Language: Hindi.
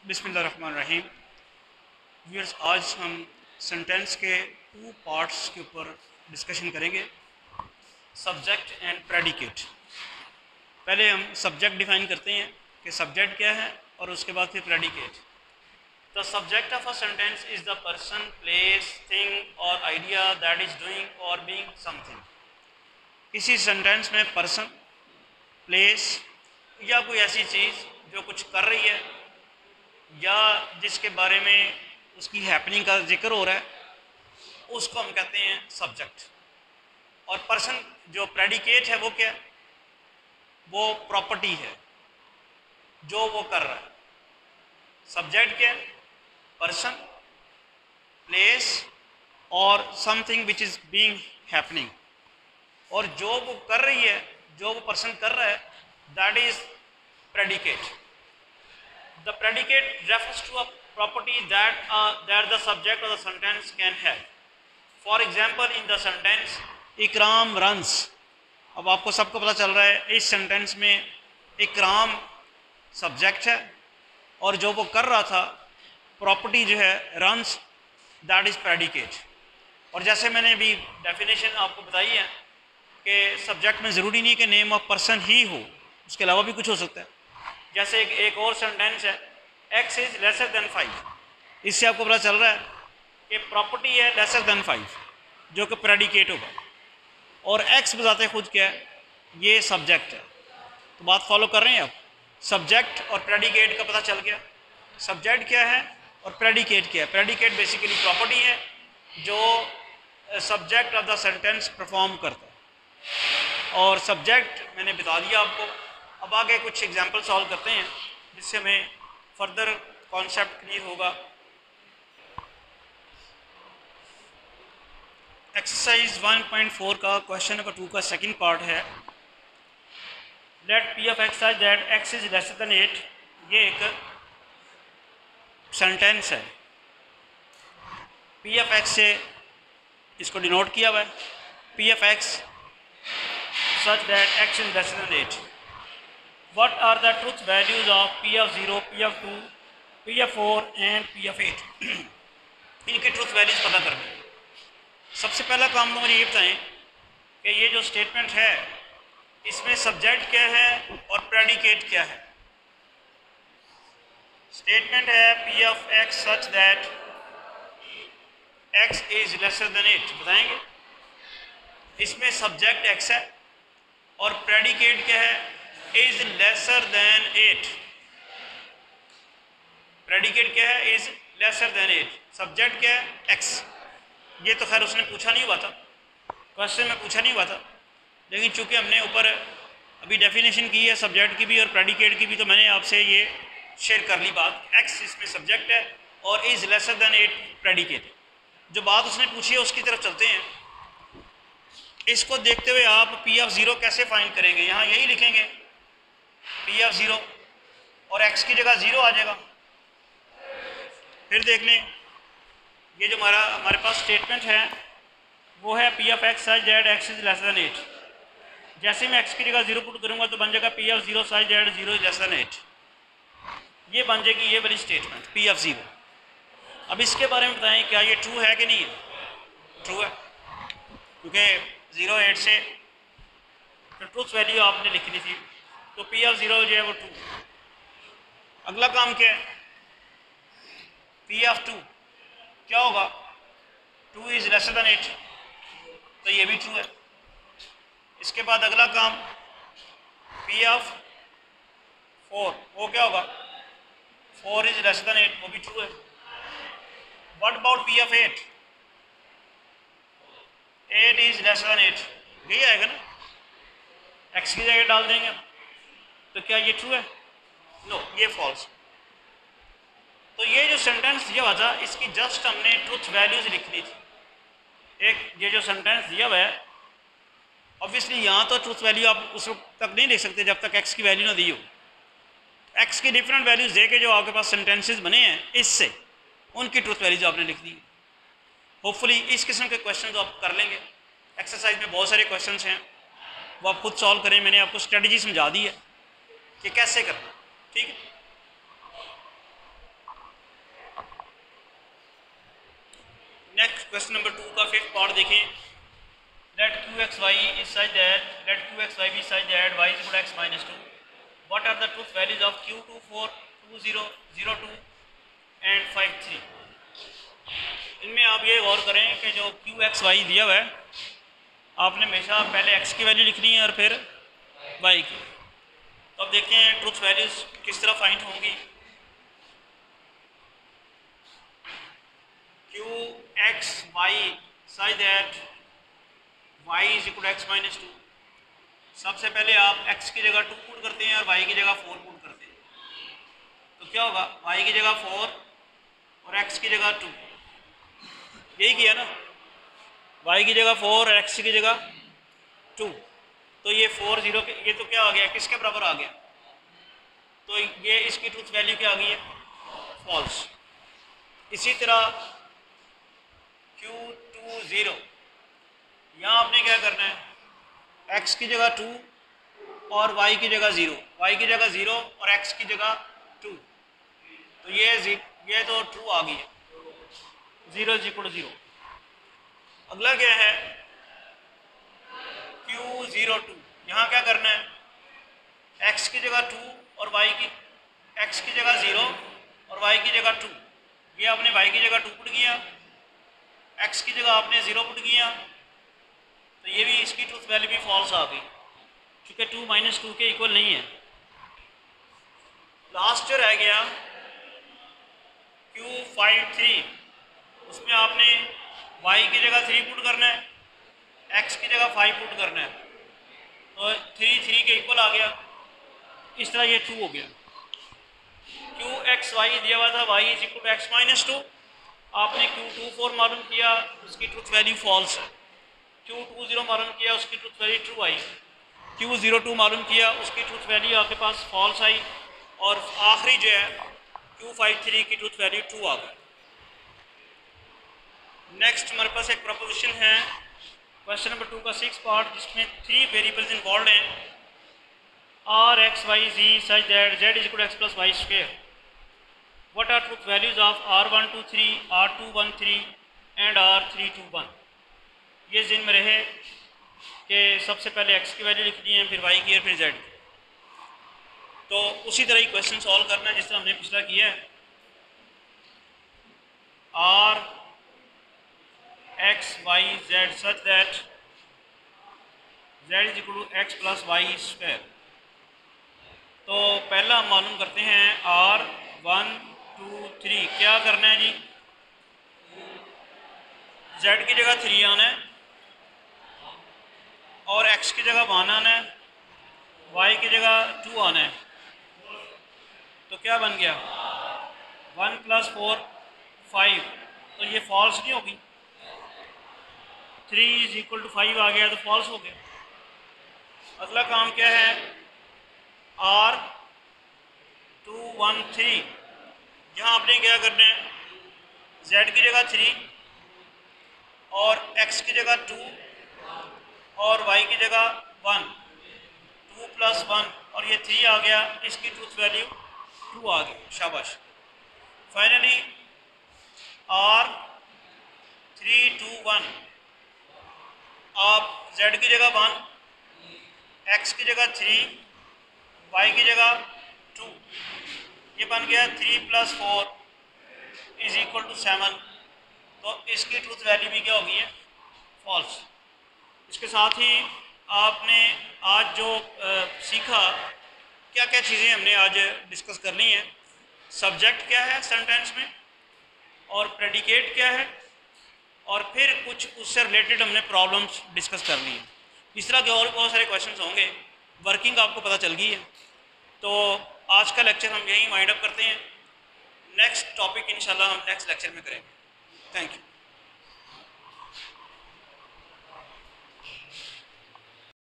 बिस्मिल्लाहिर्रहमानिर्रहीम। व्यूअर्स, आज हम सेंटेंस के टू पार्ट्स के ऊपर डिस्कशन करेंगे, सब्जेक्ट एंड प्रेडिकेट। पहले हम सब्जेक्ट डिफाइन करते हैं कि सब्जेक्ट क्या है और उसके बाद फिर predicate. The subject of a sentence is the person, place, thing और आइडिया दैट इज़ डूइंग और बीइंग समथिंग। किसी सेंटेंस में पर्सन, प्लेस या कोई ऐसी चीज़ जो कुछ कर रही है या जिसके बारे में उसकी हैपनिंग का जिक्र हो रहा है, उसको हम कहते हैं सब्जेक्ट। और पर्सन जो प्रेडिकेट है वो क्या है? वो प्रॉपर्टी है जो वो कर रहा है। सब्जेक्ट क्या है? पर्सन, प्लेस और something which is being happening. और जो वो कर रही है, जो वो पर्सन कर रहा है, that is predicate. The predicate refers to a property that the subject of the sentence can have. For example, in the sentence Ikram runs, अब आपको सबको पता चल रहा है इस सेंटेंस में इकराम सब्जेक्ट है और जो वो कर रहा था प्रॉपर्टी जो है runs, that is predicate। और जैसे मैंने अभी डेफिनेशन आपको बताई है कि सब्जेक्ट में ज़रूरी नहीं कि नेम ऑफ पर्सन ही हो, उसके अलावा भी कुछ हो सकता है। जैसे एक और सेंटेंस है, x इज़ लेसर देन 5। इससे आपको पता चल रहा है कि प्रॉपर्टी है लेसर देन 5 जो कि प्रेडिकेट होगा, और x बताते खुद क्या है? ये सब्जेक्ट है। तो बात फॉलो कर रहे हैं आप? सब्जेक्ट और प्रेडिकेट का पता चल गया। सब्जेक्ट क्या है और प्रेडिकेट क्या है? प्रेडिकेट बेसिकली प्रॉपर्टी है जो subject of the sentence perform करता है, और सब्जेक्ट मैंने बता दिया आपको। अब आगे कुछ एग्जाम्पल सॉल्व करते हैं जिससे हमें फर्दर कॉन्सेप्ट क्लियर होगा। एक्सरसाइज 1.4 का क्वेश्चन नंबर 2 का सेकंड पार्ट है, let P of X such that X is lesser than 8। ये एक सेंटेंस है, पी ऑफ एक्स से इसको डिनोट किया हुआ है, P of X such that X is lesser than 8। What are the truth values of P of 0, P of 2, P of 4 and P of 8? इनके ट्रूथ वैल्यूज पता करने। सबसे पहला काम तो मुझे ये बताएं कि ये जो स्टेटमेंट है इसमें सब्जेक्ट क्या है और प्रेडिकेट क्या है। स्टेटमेंट है P of x such that x is lesser than 8, बताएंगे। इसमें सब्जेक्ट x है और प्रेडिकेट क्या है? Is lesser than 8। प्रेडिकेट क्या है? Is lesser than 8। सब्जेक्ट क्या है? x। ये तो खैर उसने पूछा नहीं हुआ था, क्वेश्चन में पूछा नहीं हुआ था, लेकिन चूंकि हमने ऊपर अभी डेफिनेशन की है सब्जेक्ट की भी और प्रेडिकेट की भी, तो मैंने आपसे ये शेयर कर ली बात। x इसमें सब्जेक्ट है और इज लेसर देन 8 प्रेडिकेट। जो बात उसने पूछी है उसकी तरफ चलते हैं। इसको देखते हुए आप P ऑफ 0 कैसे फाइंड करेंगे? यहाँ यही लिखेंगे P ऑफ 0 और x की जगह 0 आ जाएगा। फिर देख लें, ये जो हमारे पास स्टेटमेंट है वो है P of X such that x is lesser than 8। जैसे मैं x की जगह 0 पुट करूंगा तो बन जाएगा P of 0 such that 0 is lesser than 8। ये बन जाएगी ये वाली स्टेटमेंट P ऑफ 0। अब इसके बारे में बताएं क्या ये ट्रू है कि नहीं है? ट्रू है, क्योंकि 0 8 से तो ट्रूथ वैल्यू आपने लिखनी थी, तो P ऑफ 0 जो है वो 2। अगला काम क्या है? P ऑफ 2 क्या होगा? 2 इज लेसर देन 8, तो ये भी ट्रू है। इसके बाद अगला काम P ऑफ 4, वो क्या होगा? 4 इज लेसर देन 8, वो भी ट्रू है। What about P of 8? 8 is lesser than 8, यही आएगा ना, x की जगह डाल देंगे, तो क्या ये ट्रू है? नो, ये फॉल्स। तो ये जो सेंटेंस दिया हुआ था इसकी जस्ट हमने ट्रूथ वैल्यूज लिखनी थी। एक ये जो सेंटेंस दिया हुआ है, ऑब्वियसली यहाँ तो ट्रूथ वैल्यू आप उस वक्त तक नहीं लिख सकते जब तक x की वैल्यू ना दी हो। x की डिफरेंट वैल्यूज दे के जो आपके पास सेंटेंसेस बने हैं इससे उनकी ट्रूथ वैल्यूज आपने लिख दी। होपफुली इस किस्म के क्वेश्चन तो आप कर लेंगे। एक्सरसाइज में बहुत सारे क्वेश्चन हैं, वो आप खुद सॉल्व करें। मैंने आपको स्ट्रेटजी समझा दी है कि कैसे करना, ठीक है। क्वेश्चन नंबर 2 का फिफ्थ पार्ट देखें। Let Q X Y is such that let Q X Y be such that Y is equal to X minus 2। What are the truth values of Q 2 4 2 0 0 2 and 5 3। इनमें आप ये गौर करें कि जो क्यू एक्स वाई दिया हुआ है, आपने हमेशा पहले एक्स की वैल्यू लिखनी है और फिर वाई की। तो अब देखते हैं ट्रूथ वैल्यूज किस तरह फाइंड होंगी। Q X Y such that Y is equal to X minus 2। सबसे पहले आप x की जगह 2 पुट करते हैं और y की जगह 4 पुट करते हैं। तो क्या होगा, y की जगह 4 और x की जगह 2। यही किया ना, y की जगह 4 और x की जगह 2। तो ये 4 0 के, ये तो क्या आ गया, किसके बराबर आ गया। तो ये इसकी ट्रूथ वैल्यू क्या आ गई है, फॉल्स। इसी तरह Q2 0, यहाँ आपने क्या करना है, x की जगह 2 और y की जगह 0, y की जगह 0 और x की जगह 2। तो ये तो ट्रू आ गई है, 0 इज इक्वल टू 0। अगला क्या है Q02, यहाँ क्या करना है, x की जगह 2 और x की जगह 0 और y की जगह 2। ये आपने y की जगह 2 पुट किया, x की जगह आपने 0 पुट किया, तो ये भी इसकी ट्रूथ वैल्यू भी फॉल्स आ गई, क्योंकि 2 माइनस 2 के इक्वल नहीं है। लास्ट जो रह गया Q53, उसमें आपने y की जगह 3 पुट करना है, x की जगह 5 पुट करना है, तो 3 3 के इक्वल आ गया। इस तरह ये ट्रू हो गया। QXY दिया हुआ था y is equal to X minus 2। आपने Q24 मालूम किया, उसकी ट्रूथ वैल्यू फॉल्स है। Q20 मालूम किया, उसकी truth value true I. Q02 मालूम किया, उसकी ट्रूथ वैल्यू आपके पास फॉल्स आई। और आखिरी जो है Q53 की ट्रूथ वैल्यू ट्रू आ गई। नेक्स्ट हमारे पास एक प्रोपोजिशन है, क्वेश्चन नंबर 2 का 6 पार्ट, जिसमें 3 वेरिएबल्स इन्वॉल्व हैं। R X Y Z such that Z is equal to X plus Y square. What are truth values of R123 R213 and R321। ये जिन में रहे कि सबसे पहले x की वैल्यू लिखनी है, फिर y की और फिर z की। तो उसी तरह ही क्वेश्चन सॉल्व करना है जिस तरह हमने पिछला किया है। R x y z such that z is equal to X plus Y square. तो पहला हम मालूम करते हैं R123 क्या करना है जी, z की जगह 3 आना है और x की जगह 1 आना है, y की जगह 2 आना है। तो क्या बन गया, 1 + 4 5। तो ये फॉल्स नहीं होगी, 3 इज इक्वल टू 5 आ गया तो फॉल्स हो गया। अगला काम क्या है, R213, यहाँ आपने क्या करना है, z की जगह 3 और x की जगह 2 और y की जगह 1, 2 + 1 और ये 3 आ गया, इसकी ट्रूथ वैल्यू 2 आ गई। शाबाश। फाइनली R321, आप z की जगह 1, x की जगह 3, y की जगह 2, ये बन गया 3 + 4 इज इक्वल टू 7। तो इसकी ट्रूथ वैल्यू भी क्या हो गई है, फॉल्स। इसके साथ ही आपने आज जो सीखा, क्या क्या चीज़ें हमने आज डिस्कस करनी है। सब्जेक्ट क्या है सेंटेंस में, और प्रेडिकेट क्या है, और फिर कुछ उससे रिलेटेड हमने प्रॉब्लम्स डिस्कस करनी है। इस तरह के और बहुत सारे क्वेश्चंस होंगे, वर्किंग आपको पता चल गई है। तो आज का लेक्चर हम यहीं वाइंड अप करते हैं। नेक्स्ट टॉपिक इंशाल्लाह हम नेक्स्ट लेक्चर में करेंगे। Thank you.